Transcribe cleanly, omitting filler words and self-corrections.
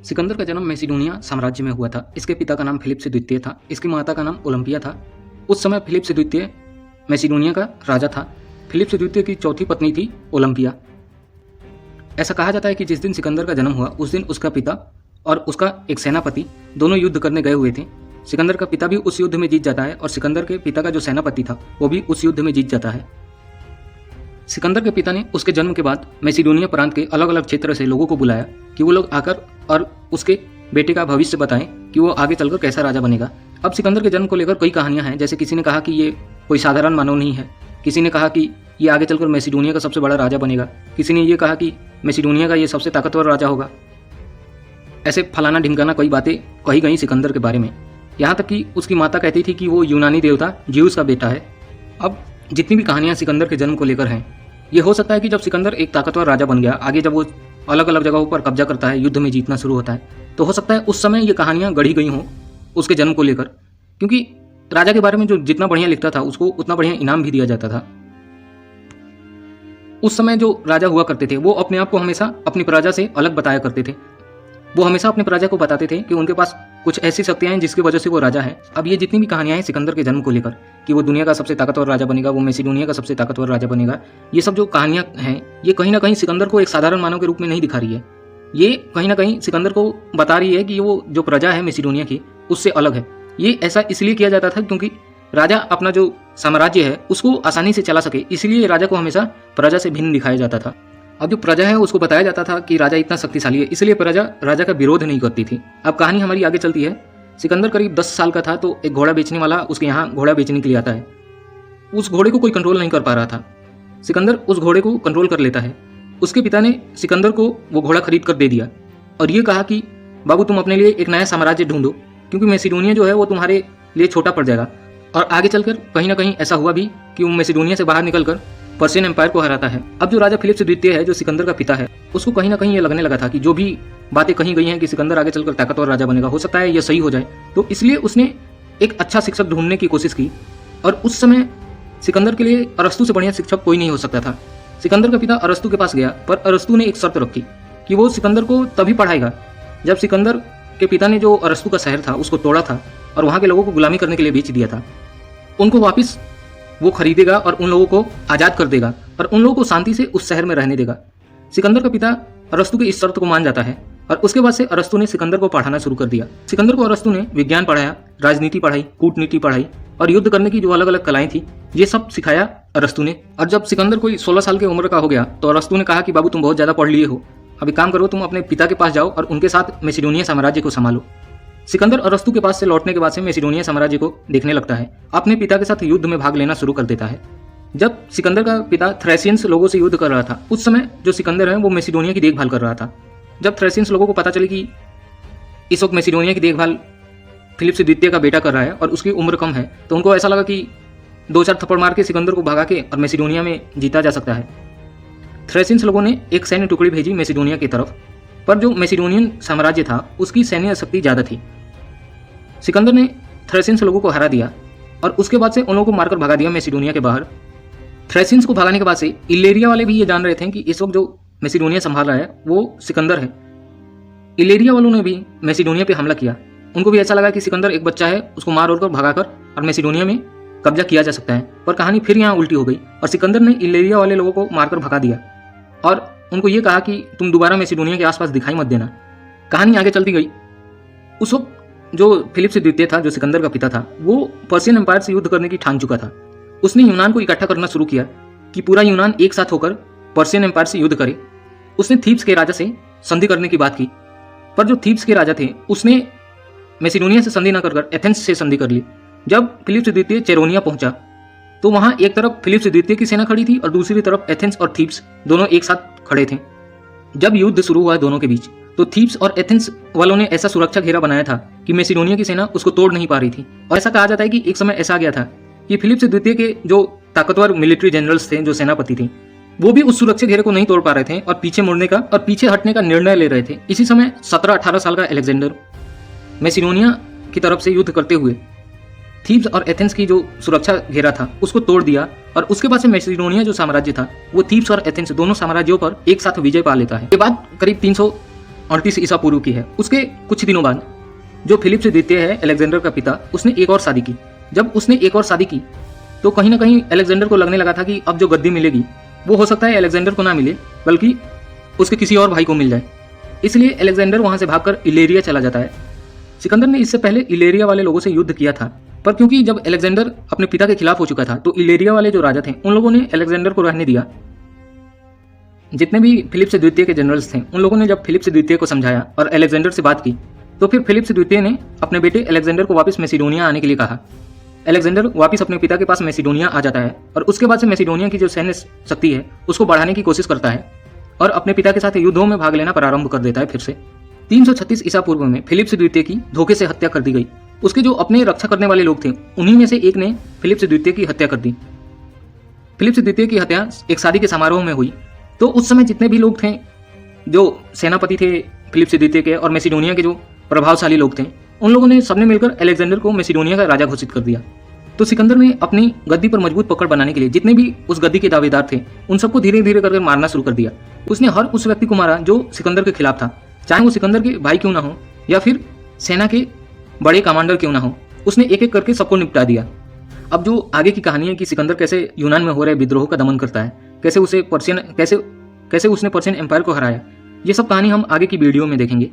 सिकंदर का जन्म मैसिडोनिया साम्राज्य में हुआ था। इसके पिता का नाम फिलिप्स द्वितीय था। इसकी माता का नाम ओलंपिया था। उस समय फिलिप्स द्वितीय मैसिडोनिया का राजा था। फिलिप्स द्वितीय की चौथी पत्नी थी ओलंपिया। ऐसा कहा जाता है कि जिस दिन सिकंदर का जन्म हुआ उस दिन उसका पिता और उसका एक सेनापति दोनों युद्ध करने गए हुए थे। सिकंदर का पिता भी उस युद्ध में जीत जाता है और सिकंदर के पिता का जो सेनापति था वो भी उस युद्ध में जीत जाता है। सिकंदर के पिता ने उसके जन्म के बाद मैसिडोनिया प्रांत के अलग अलग क्षेत्र से लोगों को बुलाया कि वो लोग आकर और उसके बेटे का भविष्य बताएं कि वो आगे चलकर कैसा राजा बनेगा। अब सिकंदर के जन्म को लेकर कई कहानियां हैं। जैसे किसी ने कहा कि ये कोई साधारण मानव नहीं है, किसी ने कहा कि ये आगे चलकर मैसिडोनिया का सबसे बड़ा राजा बनेगा, किसी ने ये कहा कि मैसिडोनिया का ये सबसे ताकतवर राजा होगा। ऐसे फलाना ढिमकाना कई बातें कही गई सिकंदर के बारे में। यहाँ तक कि उसकी माता कहती थी कि वो यूनानी देवता ज्यूस का बेटा है। अब जितनी भी कहानियाँ सिकंदर के जन्म को लेकर हैं, ये हो सकता है कि जब सिकंदर एक ताकतवर राजा बन गया, आगे जब वो अलग अलग जगहों पर कब्जा करता है, युद्ध में जीतना शुरू होता है, तो हो सकता है उस समय ये कहानियाँ गढ़ी गई हों उसके जन्म को लेकर। क्योंकि राजा के बारे में जो जितना बढ़िया लिखता था उसको उतना बढ़िया इनाम भी दिया जाता था। उस समय जो राजा हुआ करते थे वो अपने आप को हमेशा अपनी प्रजा से अलग बताया करते थे। वो हमेशा अपनी प्रजा को बताते थे कि उनके पास कुछ ऐसी शक्तियां हैं जिसकी वजह से वो राजा है। अब ये जितनी भी कहानियां हैं सिकंदर के जन्म को लेकर कि वो दुनिया का सबसे ताकतवर राजा बनेगा, वो मैसिडोनिया का सबसे ताकतवर राजा बनेगा, ये सब जो कहानियां हैं ये कहीं ना कहीं सिकंदर को एक साधारण मानव के रूप में नहीं दिखा रही है। ये कहीं ना कहीं सिकंदर को बता रही है कि वो जो प्रजा है मैसिडोनिया की उससे अलग है। ये ऐसा इसलिए किया जाता था क्योंकि राजा अपना जो साम्राज्य है उसको आसानी से चला सके, इसलिए राजा को हमेशा प्रजा से भिन्न दिखाया जाता था। अब जो प्रजा है उसको बताया जाता था कि राजा इतना शक्तिशाली है, इसलिए प्रजा राजा का विरोध नहीं करती थी। अब कहानी हमारी आगे चलती है। सिकंदर करीब 10 साल का था तो एक घोड़ा बेचने वाला उसके यहाँ घोड़ा बेचने के लिए आता है। उस घोड़े को कोई कंट्रोल नहीं कर पा रहा था। सिकंदर उस घोड़े को कंट्रोल कर लेता है। उसके पिता ने सिकंदर को वो घोड़ा खरीद कर दे दिया और ये कहा कि बाबू तुम अपने लिए एक नया साम्राज्य ढूंढो, क्योंकि मैसिडोनिया जो है वो तुम्हारे लिए छोटा पड़ जाएगा। और आगे चलकर कहीं ना कहीं ऐसा हुआ भी कि वो मैसिडोनिया से बाहर निकलकर पर्शियन एम्पायर को हराता है। अब जो राजा फिलिप्स द्वितीय है, जो सिकंदर का पिता है, उसको कहीं ना कहीं ये लगने लगा था कि जो भी बातें कही गई हैं कि सिकंदर आगे चलकर ताकतवर राजा बनेगा, हो सकता है ये सही हो जाए। तो इसलिए उसने एक अच्छा शिक्षक ढूंढने की कोशिश की और उस समय सिकंदर के लिए अरस्तु से बढ़िया शिक्षक कोई नहीं हो सकता था। सिकंदर का पिता अरस्तु के पास गया, पर अरस्तु ने एक शर्त रखी कि वो सिकंदर को तभी पढ़ाएगा जब सिकंदर के पिता ने जो अरस्तु का शहर था उसको तोड़ा था और वहाँ के लोगों को गुलामी करने के लिए बेच दिया था, उनको वापस वो खरीदेगा और उन लोगों को आज़ाद कर देगा और उन लोगों को शांति से उस शहर में रहने देगा। सिकंदर का पिता अरस्तु की इस शर्त को मान जाता है और उसके बाद से अरस्तु ने सिकंदर को पढ़ाना शुरू कर दिया। सिकंदर को अरस्तु ने विज्ञान पढ़ाया, राजनीति पढ़ाई, कूटनीति पढ़ाई और युद्ध करने की जो अलग अलग कलाएं थी ये सब सिखाया अरस्तु ने। और जब सिकंदर कोई 16 साल की उम्र का हो गया तो अरस्तु ने कहा कि बाबू तुम बहुत ज़्यादा पढ़ लिए हो, अब एक काम करो, तुम अपने पिता के पास जाओ और उनके साथ मैसिडोनिया साम्राज्य को संभालो। सिकंदर अरस्तु के पास से लौटने के बाद से मैसिडोनिया साम्राज्य को देखने लगता है, अपने पिता के साथ युद्ध में भाग लेना शुरू कर देता है। जब सिकंदर का पिता थ्रेसियंस लोगों से युद्ध कर रहा था उस समय जो सिकंदर है वो मैसिडोनिया की देखभाल कर रहा था। जब थ्रेसियंस लोगों को पता चली कि इस वक्त मैसिडोनिया की देखभाल फिलिप्स द्वितीय का बेटा कर रहा है और उसकी उम्र कम है, तो उनको ऐसा लगा कि 2-4 थप्पड़ मार के सिकंदर को भगा के और मैसिडोनिया में जीता जा सकता है। थ्रेसियंस लोगों ने एक सैन्य टुकड़ी भेजी मैसिडोनिया की तरफ, पर जो मैसिडोनियन साम्राज्य था उसकी सैन्य शक्ति ज़्यादा थी। सिकंदर ने थ्रेसियंस लोगों को हरा दिया और उसके बाद से उन लोगों को मारकर भगा दिया मैसिडोनिया के बाहर। थ्रेसियंस को भगाने के बाद से इलेरिया वाले भी ये जान रहे थे कि इस वक्त जो मैसिडोनिया संभाल रहा है वो सिकंदर है। इलेरिया वालों ने भी मैसिडोनिया पे हमला किया। उनको भी ऐसा लगा कि सिकंदर एक बच्चा है, उसको मार और भगाकर और मैसिडोनिया में कब्जा किया जा सकता है। पर कहानी फिर यहाँ उल्टी हो गई और सिकंदर ने इलेरिया वाले लोगों को मारकर भगा दिया और उनको ये कहा कि तुम दोबारा मैसिडोनिया के आसपास दिखाई मत देना। कहानी आगे चलती गई। उस वक्त जो फिलिप्स द्वितीय था, जो सिकंदर का पिता था, वो पर्शियन एम्पायर से युद्ध करने की ठान चुका था। उसने यूनान को इकट्ठा करना शुरू किया कि पूरा यूनान एक साथ होकर पर्शियन एम्पायर से युद्ध करे। उसने थीब्स के राजा से संधि करने की बात की, पर जो थीब्स के राजा थे उसने मैसिडोनिया से संधि न कर एथेंस से संधि कर ली। जब फिलिप्स द्वितीय चेरोनिया पहुंचा तो वहां एक तरफ फिलिप्स द्वितीय की सेना खड़ी थी और दूसरी तरफ एथेंस और थीब्स दोनों एक साथ खड़े थे। जब युद्ध शुरू हुआ दोनों के बीच तो थीब्स और एथेंस वालों ने ऐसा सुरक्षा घेरा बनाया था कि मैसिडोनिया की सेना उसको तोड़ नहीं पा रही थी। और ऐसा कहा जाता है कि एक समय ऐसा आ गया था कि फिलिप्स द्वितीय के जो ताकतवर मिलिट्री जनरल्स थे, जो सेनापति थे, वो भी उस सुरक्षा घेरे को नहीं तोड़ पा रहे थे और पीछे मुड़ने का और पीछे हटने का निर्णय ले रहे थे। इसी समय 17-18 साल का अलेक्जेंडर मैसिडोनिया की तरफ से युद्ध करते हुए थीब्स और एथेंस की जो सुरक्षा घेरा था उसको तोड़ दिया और उसके बाद से मैसिडोनिया जो साम्राज्य था वो थीब्स और एथेंस दोनों साम्राज्यों पर एक साथ विजय पा लेता है। ये बात करीब 38 ईसा पूर्व की है। उसके कुछ दिनों बाद जो फिलिप्स द्वितीय है, अलेक्जेंडर का पिता, उसने एक और शादी की। जब उसने एक और शादी की तो कहीं ना कहीं अलेक्जेंडर को लगने लगा था कि अब जो गद्दी मिलेगी वो हो सकता है अलेक्जेंडर को ना मिले बल्कि उसके किसी और भाई को मिल जाए। इसलिए अलेक्जेंडर वहां से भागकर इलेरिया चला जाता है। सिकंदर ने इससे पहले इलेरिया वाले लोगों से युद्ध किया था, पर क्योंकि जब अलेक्जेंडर अपने पिता के खिलाफ हो चुका था तो इलेरिया वाले जो राजा थे उन लोगों ने अलेक्जेंडर को रहने दिया। जितने भी फिलिप्स द्वितीय के जनरल्स थे उन लोगों ने जब फिलिप्स द्वितीय को समझाया और अलेक्जेंडर से बात की तो फिर फिलिप्स द्वितीय ने अपने बेटे अलेक्जेंडर को वापस मैसिडोनिया आने के लिए कहा। अलेक्जेंडर वापस अपने पिता के पास मैसिडोनिया आ जाता है और उसके बाद से मैसिडोनिया की जो सैन्य शक्ति है उसको बढ़ाने की कोशिश करता है और अपने पिता के साथ युद्धों में भाग लेना प्रारंभ कर देता है। फिर से 336 ईसा पूर्व में फिलिप्स द्वितीय की धोखे से हत्या कर दी गई। उसके जो अपने रक्षा करने वाले लोग थे उन्हीं में से एक ने फिलिप्स द्वितीय की हत्या कर दी। फिलिप्स द्वितीय की हत्या एक शादी के समारोह में हुई। तो उस समय जितने भी लोग थे जो सेनापति थे फिलिप्स द्वितीय के और मैसिडोनिया के जो प्रभावशाली लोग थे उन लोगों ने सबने मिलकर अलेक्जेंडर को मैसिडोनिया का राजा घोषित कर दिया। तो सिकंदर ने अपनी गद्दी पर मजबूत पकड़ बनाने के लिए जितने भी उस गद्दी के दावेदार थे उन सबको धीरे धीरे करके मारना शुरू कर दिया। उसने हर उस व्यक्ति को मारा जो सिकंदर के खिलाफ था, चाहे वो सिकंदर के भाई क्यों ना हो या फिर सेना के बड़े कमांडर क्यों ना हो। उसने एक एक करके सबको निपटा दिया। अब जो आगे की कहानी है कि सिकंदर कैसे यूनान में हो रहे विद्रोह का दमन करता है, कैसे उसने पर्शियन एम्पायर को हराया, ये सब कहानी हम आगे की वीडियो में देखेंगे।